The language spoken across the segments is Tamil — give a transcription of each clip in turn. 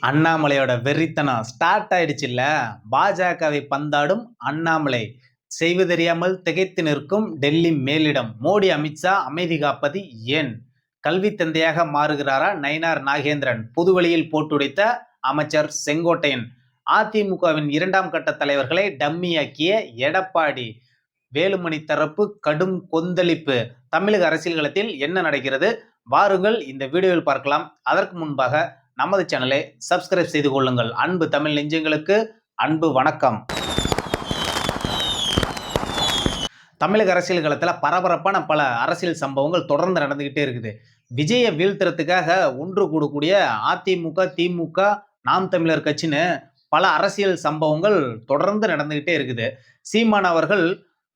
அண்ணாமலையோட வெறித்தனம் ஸ்டார்ட் ஆயிடுச்சுல்ல. பாஜகவை பந்தாடும் அண்ணாமலை செய்வதறியாமல் திகைத்து நிற்கும் டெல்லி மேலிடம். மோடி அமித்ஷா அமைதி காப்பது ஏன்? கல்வி தந்தையாக மாறுகிறாரா நயினார் நாகேந்திரன்? புதுவெளியில் போட்டுடைத்த அமைச்சர் செங்கோட்டையன். அதிமுகவின் இரண்டாம் கட்ட தலைவர்களை டம்மியாக்கிய எடப்பாடி. வேலுமணி தரப்பு கடும் கொந்தளிப்பு. தமிழக அரசியல் களத்தில் என்ன நடக்கிறது? வாருங்கள் இந்த வீடியோவில் பார்க்கலாம். அதற்கு முன்பாக நமது சேனலை சப்ஸ்கிரைப் செய்து கொள்ளுங்கள். அன்பு தமிழ் நெஞ்சங்களுக்கு அன்பு வணக்கம். தமிழக அரசியல் களத்தில் பரபரப்பான பல அரசியல் சம்பவங்கள் தொடர்ந்து நடந்துகிட்டே இருக்குது. விஜயை வீழ்த்துறதுக்காக ஒன்று கூடக்கூடிய அதிமுக, திமுக, நாம் தமிழர் கட்சின்னு பல அரசியல் சம்பவங்கள் தொடர்ந்து நடந்துகிட்டே இருக்குது. சீமான் அவர்கள்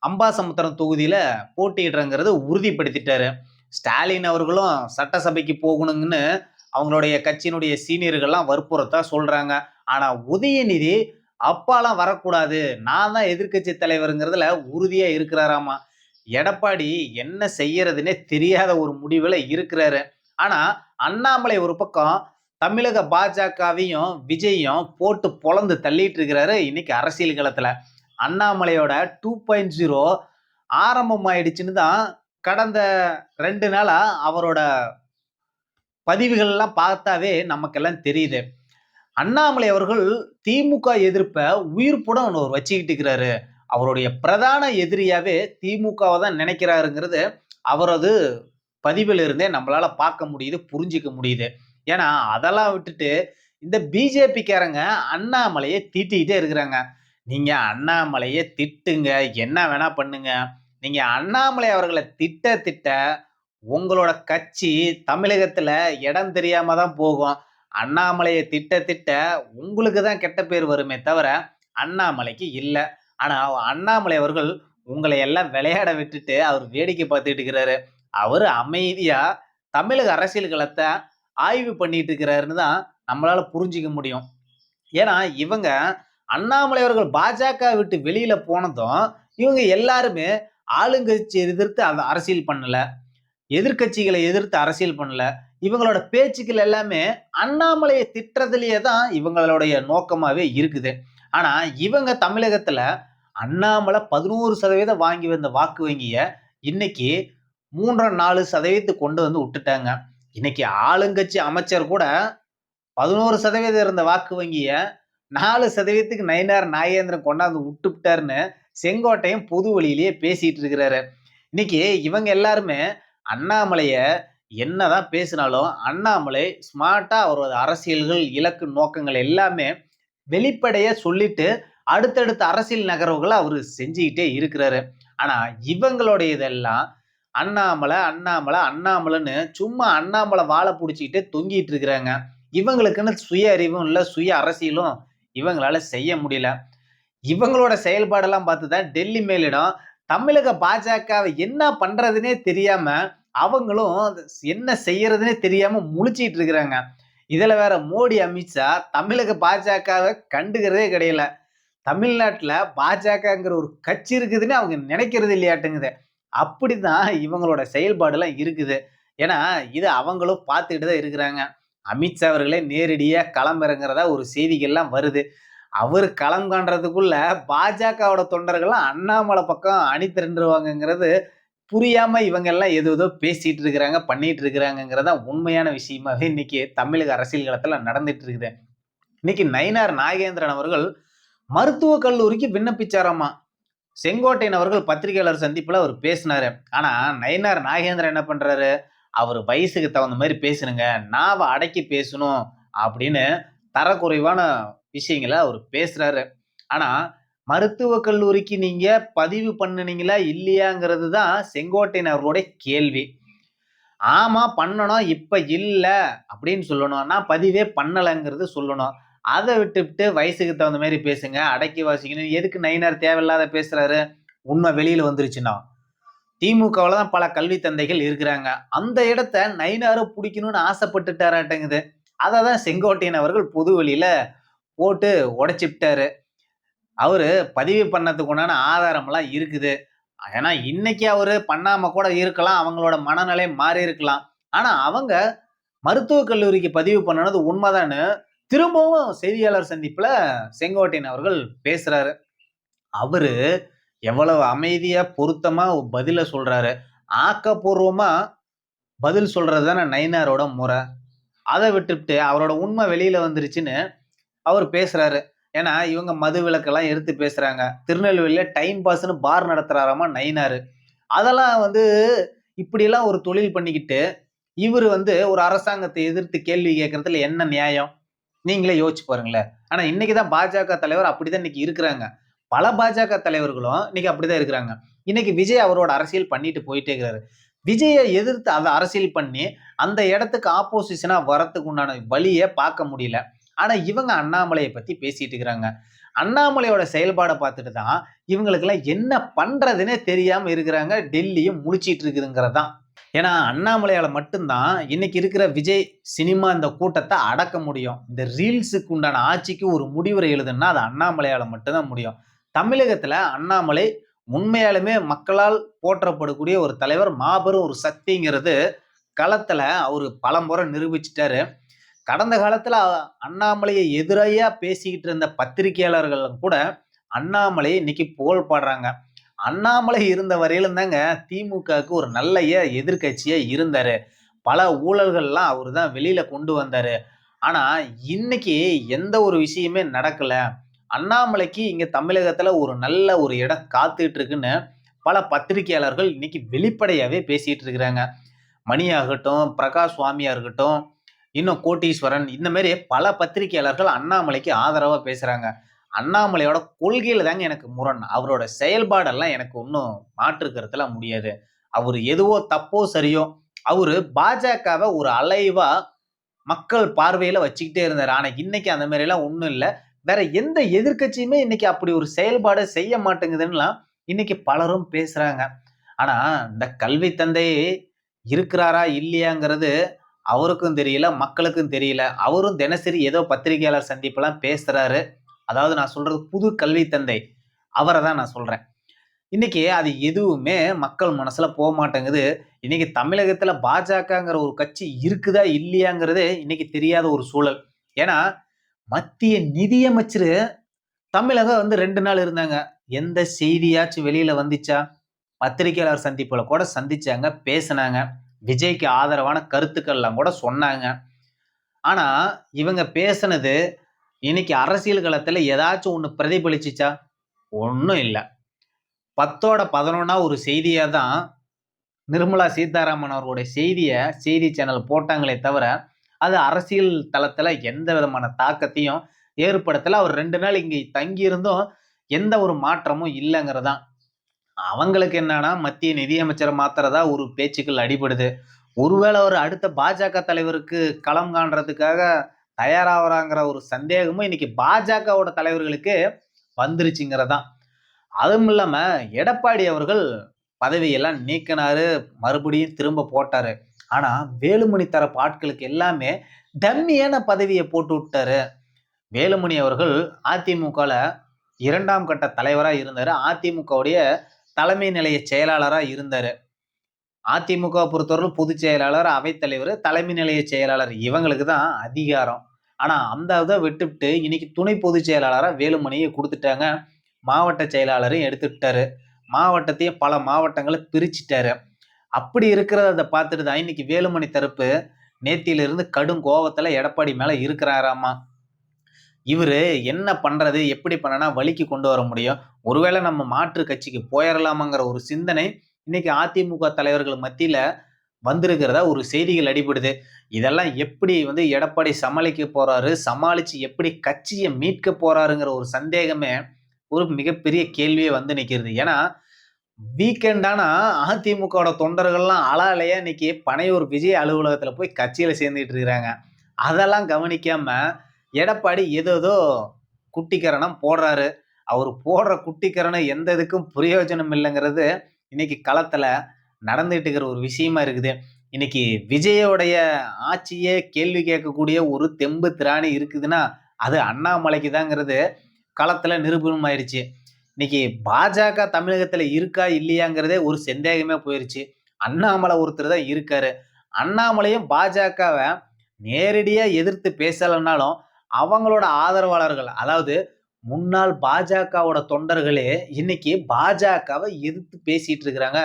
அம்பாசமுத்திரம் தொகுதியில போட்டியிடுறங்கிறது உறுதிப்படுத்திட்டாரு. ஸ்டாலின் அவர்களும் சட்டசபைக்கு போகணுங்கன்னு அவங்களுடைய கட்சியினுடைய சீனியர்கள்லாம் வற்புறுத்தா சொல்றாங்க. ஆனா உதயநிதி அப்பாலாம் வரக்கூடாது, நான் தான் எதிர்கட்சி தலைவருங்கிறதுல உறுதியா இருக்கிறாராமா. எடப்பாடி என்ன செய்யறதுன்னே தெரியாத ஒரு முடிவுல இருக்கிறாரு. ஆனா அண்ணாமலை ஒரு பக்கம் தமிழக பாஜகவையும் விஜயும் போட்டு பொளந்து தள்ளிட்டு இருக்கிறாரு. இன்னைக்கு அரசியல் களத்துல அண்ணாமலையோட 2.0 ஆரம்பம் ஆயிடுச்சுன்னு தான் கடந்த 2 நாளா அவரோட பதிவுகள் எல்லாம் பார்த்தாவே நமக்கெல்லாம் தெரியுது. அண்ணாமலை அவர்கள் திமுக எதிர்ப்ப உயிர்ப்புடன் அவர் வச்சுக்கிட்டு இருக்கிறாரு. அவருடைய பிரதான எதிரியாவே திமுகவை தான் நினைக்கிறாருங்கிறது அவரது பதிவில் இருந்தே நம்மளால பார்க்க முடியுது, புரிஞ்சிக்க முடியுது. ஏன்னா அதெல்லாம் விட்டுட்டு இந்த பிஜேபிக்காரங்க அண்ணாமலையை திட்டிக்கிட்டே இருக்கிறாங்க. நீங்க அண்ணாமலையை திட்டுங்க, என்ன வேணா பண்ணுங்க. நீங்க அண்ணாமலை அவர்களை திட்ட திட்ட உங்களோட கட்சி தமிழகத்துல இடம் தெரியாம தான் போகும். அண்ணாமலையை திட்ட திட்ட உங்களுக்கு தான் கெட்ட பேர் வருமே தவிர அண்ணாமலைக்கு இல்லை. ஆனா அண்ணாமலை அவர்கள் உங்களை எல்லாம் விளையாட விட்டுட்டு அவர் வேடிக்கை பார்த்துட்டு இருக்கிறாரு. அவரு அமைதியா தமிழக அரசியல் களத்தை ஆய்வு பண்ணிட்டு இருக்கிறாருன்னு தான் நம்மளால புரிஞ்சிக்க முடியும். ஏன்னா இவங்க அண்ணாமலை அவர்கள் பாஜக விட்டு வெளியில போனதும் இவங்க எல்லாருமே ஆளுங்கட்சி எதிர்த்து அந்த அரசியல் பண்ணல, எதிர்கட்சிகளை எதிர்த்து அரசியல் பண்ணல. இவங்களோட பேச்சுக்கள் எல்லாமே அண்ணாமலையை திட்டுறதுலயே தான் இவங்களுடைய நோக்கமாவே இருக்குது. ஆனா இவங்க தமிழகத்துல அண்ணாமலை 11% வாங்கி வந்த வாக்கு வங்கிய இன்னைக்கு 3.4% கொண்டு வந்து விட்டுட்டாங்க. இன்னைக்கு ஆளுங்கட்சி அமைச்சர் கூட 11% இருந்த வாக்கு வங்கிய 4%க்கு நயினார் நாகேந்திரன் கொண்டாந்து விட்டுட்டாருன்னு செங்கோட்டையும் பொது வழியிலேயே பேசிட்டு இருக்கிறாரு. இன்னைக்கு இவங்க எல்லாருமே அண்ணாமலைய என்னதான் பேசினாலும் அண்ணாமலை ஸ்மார்ட்டா அவரோட அரசியல்கள், இலக்கு, நோக்கங்கள் எல்லாமே வெளிப்படைய சொல்லிட்டு அடுத்தடுத்த அரசியல் நகர்வுகளை அவரு செஞ்சுக்கிட்டே இருக்கிறாரு. ஆனா இவங்களுடைய இதெல்லாம் அண்ணாமலை அண்ணாமலை அண்ணாமலைன்னு சும்மா அண்ணாமலை வாழை பிடிச்சிக்கிட்டே தொங்கிட்டு இருக்கிறாங்க. இவங்களுக்குன்னு சுய அறிவும் இல்லை, சுய அரசியலும் இவங்களால செய்ய முடியல. இவங்களோட செயல்பாடெல்லாம் பார்த்துதான் டெல்லி மேலிடம் தமிழக பாஜகவை என்ன பண்றதுன்னே தெரியாம அவங்களும் என்ன செய்யறதுன்னே தெரியாம முழிச்சிட்டு இருக்கிறாங்க. இதுல வேற மோடி, அமித்ஷா தமிழக பாஜகவை கண்டுக்கிறதே கிடையாது. தமிழ்நாட்டுல பாஜகங்கிற ஒரு கட்சி இருக்குதுன்னு அவங்க நினைக்கிறது இல்லையாட்டுங்குது. அப்படிதான் இவங்களோட செயல்பாடு எல்லாம் இருக்குது. ஏன்னா இது அவங்களும் பார்த்துக்கிட்டு தான் இருக்கிறாங்க. அமித்ஷா அவர்களே நேரடியா களமிறங்குறதா ஒரு செய்திகள்லாம் வருது. அவர் களம் காண்றதுக்குள்ள பாஜகவோட தொண்டர்கள்லாம் அண்ணாமலை பக்கம் அணி திரண்டுருவாங்கிறது புரியாம இவங்க எல்லாம் ஏதோ பேசிட்டு இருக்கிறாங்க, பண்ணிட்டு இருக்கிறாங்கிறதா உண்மையான விஷயமாவே இன்னைக்கு தமிழக அரசியல் களத்துல நடந்துட்டு இருக்குது. இன்னைக்கு நயினார் நாகேந்திரன் அவர்கள் மருத்துவக் கல்லூரிக்கு விண்ணப்பிச்சாராமா. செங்கோட்டையன் அவர்கள் பத்திரிகையாளர் சந்திப்புல அவர் பேசினாரு. ஆனா நயினார் நாகேந்திரன் என்ன பண்றாரு? அவர் வயசுக்கு தகுந்த மாதிரி பேசணுங்க, நாவை அடக்கி பேசணும் அப்படின்னு தரக்குறைவான விஷயங்களை அவர் பேசுறாரு. ஆனா மருத்துவக் கல்லூரிக்கு நீங்க பதிவு பண்ணுனீங்களா இல்லையாங்கிறது தான் செங்கோட்டையன் அவர்களுடைய கேள்வி. ஆமா பண்ணணும், இப்ப இல்ல அப்படின்னு சொல்லணும். நான் பதிவே பண்ணலைங்கிறது சொல்லணும். அதை விட்டுவிட்டு வயசுக்கு தகுந்த மாதிரி பேசுங்க, அடக்கி வாசிக்கணும். எதுக்கு நயினார் தேவையில்லாத பேசுறாரு? உண்மை வெளியில வந்துருச்சுன்னா திமுகவில் தான் பல கல்வி தந்தைகள் இருக்கிறாங்க. அந்த இடத்த நயினாரை பிடிக்கணும்னு ஆசைப்பட்டுட்டாராட்டங்குது. அதை தான் செங்கோட்டையன் அவர்கள் பொது வெளியில போட்டு உடைச்சிட்டாரு. அவரு பதிவு பண்ணதுக்கு உண்டான ஆதாரம்லாம் இருக்குது. ஏன்னா இன்னைக்கு அவரு பண்ணாம கூட இருக்கலாம், அவங்களோட மனநிலை மாறி இருக்கலாம். ஆனா அவங்க மருத்துவக் கல்லூரிக்கு பதிவு பண்ணது உண்மைதான்னு திரும்பவும் செய்தியாளர் சந்திப்புல செங்கோட்டையன் அவர்கள் பேசுறாரு. அவரு எவ்வளவு அமைதியா, பொருத்தமா பதில சொல்றாரு. ஆக்கப்பூர்வமா பதில் சொல்றது தானே நயினாரோட முறை. அத விட்டுப்புட்டு அவரோட உண்மை வெளியில வந்துருச்சுன்னு அவர் பேசுறாரு. ஏன்னா, இவங்க மது விலக்கெல்லாம் எடுத்து பேசுறாங்க. திருநெல்வேலியில டைம் பாஸ்ன்னு பார் நடத்துறாராமா நயினாரு. அதெல்லாம் இப்படியெல்லாம் ஒரு தொழில் பண்ணிக்கிட்டு, இவரு ஒரு அரசாங்கத்தை எதிர்த்து கேள்வி கேட்கறதுல என்ன நியாயம்? நீங்களே யோசிச்சு பாருங்களேன். ஆனா இன்னைக்கு தான் பாஜக தலைவர் அப்படிதான் இன்னைக்கு இருக்கிறாங்க. பல பாஜக தலைவர்களும் இன்னைக்கு அப்படிதான் இருக்கிறாங்க. இன்னைக்கு விஜய் அவரோட அரசியல் பண்ணிட்டு போயிட்டே இருக்கிறாரு. விஜய எதிர்த்து அத அரசியல் பண்ணி, அந்த இடத்துக்கு ஆப்போசிஷனா வரத்துக்கு உண்டான வழிய பார்க்க முடியல. ஆனா இவங்க அண்ணாமலைய பத்தி பேசிட்டு இருக்கிறாங்க. அண்ணாமலையோட செயல்பாட பார்த்துட்டு தான் இவங்களுக்கெல்லாம் என்ன பண்றதுன்னே தெரியாம இருக்கிறாங்க. டெல்லியும் முழிச்சிட்டு இருக்குதுங்கிறது தான். ஏன்னா அண்ணாமலையால மட்டும்தான் இன்னைக்கு இருக்கிற விஜய் சினிமா இந்த கூட்டத்தை அடக்க முடியும். இந்த ரீல்ஸுக்கு உண்டான ஆட்சிக்கு ஒரு முடிவுரை எழுதுன்னா அது அண்ணாமலையால மட்டும்தான் முடியும். தமிழகத்துல அண்ணாமலை உண்மையாலுமே மக்களால் போற்றப்படக்கூடிய ஒரு தலைவர், மாபெரும் ஒரு சக்திங்கிறது களத்துல அவரு பலமுறை நிரூபிச்சிட்டாரு. கடந்த காலத்துல அண்ணாமலையை எதிரையா பேசிக்கிட்டு இருந்த பத்திரிகையாளர்கள் கூட அண்ணாமலையை இன்னைக்கு புகழ் பாடுறாங்க. அண்ணாமலை இருந்த வரையிலும் தாங்க திமுகவுக்கு ஒரு நல்ல எதிர்க்கட்சியா இருந்தாரு. பல ஊழல்கள்லாம் அவரு தான் வெளியில கொண்டு வந்தாரு. ஆனா இன்னைக்கு எந்த ஒரு விஷயமே நடக்கல. அண்ணாமலைக்கு இங்க தமிழகத்துல ஒரு நல்ல ஒரு இடம் காத்துட்டு இருக்குன்னு பல பத்திரிகையாளர்கள் இன்னைக்கு வெளிப்படையாவே பேசிட்டு இருக்கிறாங்க. மணி ஆகட்டும், பிரகாஷ் சுவாமியா இருக்கட்டும், இன்னும் கோட்டீஸ்வரன், இந்த மாதிரி பல பத்திரிகையாளர்கள் அண்ணாமலைக்கு ஆதரவா பேசுறாங்க. அண்ணாமலையோட கொள்கையில தாங்க எனக்கு முரண். அவரோட செயல்பாடெல்லாம் எனக்கு ஒன்றும் மாற்று கருத்துல முடியாது. அவரு எதுவோ தப்போ சரியோ, அவரு பாஜகவை ஒரு அலைவா மக்கள் பார்வையில வச்சுக்கிட்டே இருந்தாரு. ஆனா இன்னைக்கு அந்த மாதிரி எல்லாம் ஒண்ணும் இல்ல. வேற எந்த எதிர்க்கட்சியுமே இன்னைக்கு அப்படி ஒரு செயல்பாடு செய்ய மாட்டேங்குதுன்னுலாம் இன்னைக்கு பலரும் பேசுறாங்க. ஆனா இந்த கல்வி தந்தை இருக்கிறாரா இல்லையாங்கிறது அவருக்கும் தெரியல, மக்களுக்கும் தெரியல. அவரும் தினசரி ஏதோ பத்திரிகையாளர் சந்திப்பெல்லாம் பேசுறாரு. அதாவது நான் சொல்றது புது கல்வி தந்தை. அவரை தான் நான் சொல்றேன். இன்னைக்கு அது எதுவுமே மக்கள் மனசுல மாட்டேங்குது. இன்னைக்கு தமிழகத்துல பாஜகங்கிற ஒரு கட்சி இருக்குதா இல்லையாங்கிறதே இன்னைக்கு தெரியாத ஒரு சூழல். ஏன்னா மத்திய நிதியமைச்சரு தமிழகம் 2 நாள் இருந்தாங்க. எந்த செய்தியாச்சும் வெளியில வந்துச்சா? பத்திரிகையாளர் சந்திப்புல கூட சந்திச்சாங்க, பேசினாங்க. விஜய்க்கு ஆதரவான கருத்துக்கள்லாம் கூட சொன்னாங்க. ஆனா இவங்க பேசுனது இன்னைக்கு அரசியல் களத்துல ஏதாச்சும் ஒண்ணு பிரதிபலிச்சுச்சா? ஒண்ணும் இல்ல. 10ஓட 11ஆ ஒரு செய்தியா தான் நிர்மலா சீதாராமன் அவர்களுடைய செய்தி சேனல் போட்டாங்களே தவிர, அது அரசியல் தளத்துல எந்த விதமான தாக்கத்தையும் ஏற்படுத்தல. அவர் 2 நாள் இங்க தங்கியிருந்தும் எந்த ஒரு மாற்றமும் இல்லங்கிறது தான். அவங்களுக்கு என்னன்னா மத்திய நிதியமைச்சரை மாத்துறதா ஒரு பேச்சுக்கள் அடிபடுது. ஒருவேளை அவர் அடுத்த பாஜக தலைவருக்கு களம் காண்றதுக்காக தயாராகிறாங்கிற ஒரு சந்தேகமும் இன்னைக்கு பாஜகவோட தலைவர்களுக்கு வந்துருச்சுங்கிறதான். அதுவும் இல்லாம எடப்பாடி அவர்கள் பதவியெல்லாம் நீக்கினாரு, மறுபடியும் திரும்ப போட்டாரு. ஆனா வேலுமணி தரப்பு ஆட்களுக்கு எல்லாமே டம்மியான பதவியை போட்டு விட்டாரு. வேலுமணி அவர்கள் அதிமுகல 2ஆம் கட்ட தலைவரா இருந்தாரு. அதிமுகவுடைய தலைமை நிலைய செயலாளரா இருந்தாரு. அதிமுக பொறுத்தவரை பொதுச் செயலாளர், அவைத்தலைவர், தலைமை நிலைய செயலாளர் இவங்களுக்கு தான் அதிகாரம். ஆனா அந்த இதை விட்டுவிட்டு இன்னைக்கு துணை பொதுச் செயலாளரா வேலுமணியை கொடுத்துட்டாங்க. மாவட்ட செயலாளரையும் எடுத்துட்டாரு. மாவட்டத்தையும் பல மாவட்டங்களை பிரிச்சுட்டாரு. அப்படி இருக்கிறத பார்த்துட்டு தான் இன்னைக்கு வேலுமணி தரப்பு நேத்தியிலிருந்து கடும் கோபத்துல எடப்பாடி மேல இருக்கிறாராமா. இவரு என்ன பண்றது, எப்படி பண்ணனா வழிக்கு கொண்டு வர முடியும்? ஒருவேளை நம்ம மாற்று கட்சிக்கு போயிரலாமாங்கிற ஒரு சிந்தனை இன்னைக்கு அதிமுக தலைவர்கள் மத்தியில வந்திருக்கிறதா ஒரு செய்திகள் அடிபடுது. இதெல்லாம் எப்படி எடப்பாடி சமாளிக்க போறாரு, சமாளிச்சு எப்படி கட்சியை மீட்க போறாருங்கிற ஒரு சந்தேகமே ஒரு மிகப்பெரிய கேள்வியே நிக்கிறது. ஏன்னா வீக்கெண்ட் ஆனா அதிமுகவோட தொண்டர்கள்லாம் அலையா இன்னைக்கு பனையூர் விஜய் அலுவலகத்துல போய் கட்சியில சேர்ந்துட்டு இருக்கிறாங்க. அதெல்லாம் கவனிக்காம எடப்பாடி ஏதோ குட்டிக்கரணம் போடுறாரு. அவர் போடுற குட்டிக்கரணம் எந்த இதுக்கும் பிரயோஜனம் இல்லைங்கிறது இன்னைக்கு களத்துல நடந்துட்டு இருக்கிற ஒரு விஷயமா இருக்குது. இன்னைக்கு விஜயோடைய ஆட்சியே கேள்வி கேட்கக்கூடிய ஒரு தெம்பு திராணி இருக்குதுன்னா அது அண்ணாமலைக்கு தாங்கிறது களத்துல நிரூபணம் ஆயிடுச்சு. இன்னைக்கு பாஜக தமிழகத்துல இருக்கா இல்லையாங்கிறதே ஒரு சந்தேகமே போயிருச்சு. அண்ணாமலை ஒருத்தர் தான் இருக்காரு. அண்ணாமலையும் பாஜகவை நேரடியா எதிர்த்து பேசலைன்னாலும் அவங்களோட ஆதரவாளர்கள், அதாவது முன்னாள் பாஜகவோட தொண்டர்களே இன்னைக்கு பாஜகவை எதிர்த்து பேசிட்டு இருக்கிறாங்க.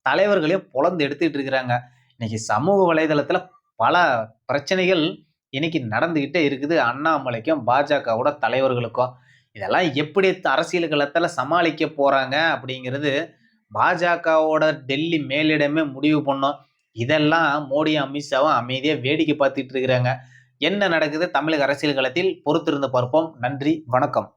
தலைவர்களையும் பொளந்து எடுத்துட்டு இருக்கிறாங்க. இன்னைக்கு சமூக வலைதளத்துல பல பிரச்சனைகள் இன்னைக்கு நடந்துகிட்டே இருக்குது அண்ணாமலைக்கும், பாஜகவோட தலைவர்களுக்கும். இதெல்லாம் எப்படி அரசியல் களத்துல சமாளிக்க போறாங்க அப்படிங்கிறது பாஜகவோட டெல்லி மேலிடமே முடிவு பண்ணும். இதெல்லாம் மோடியும், அமித்ஷாவும் அமைதியா வேடிக்கை பார்த்துட்டு இருக்கிறாங்க. என்ன நடக்குது தமிழக அரசியல் களத்தில் பொறுத்திருந்து பார்ப்போம். நன்றி, வணக்கம்.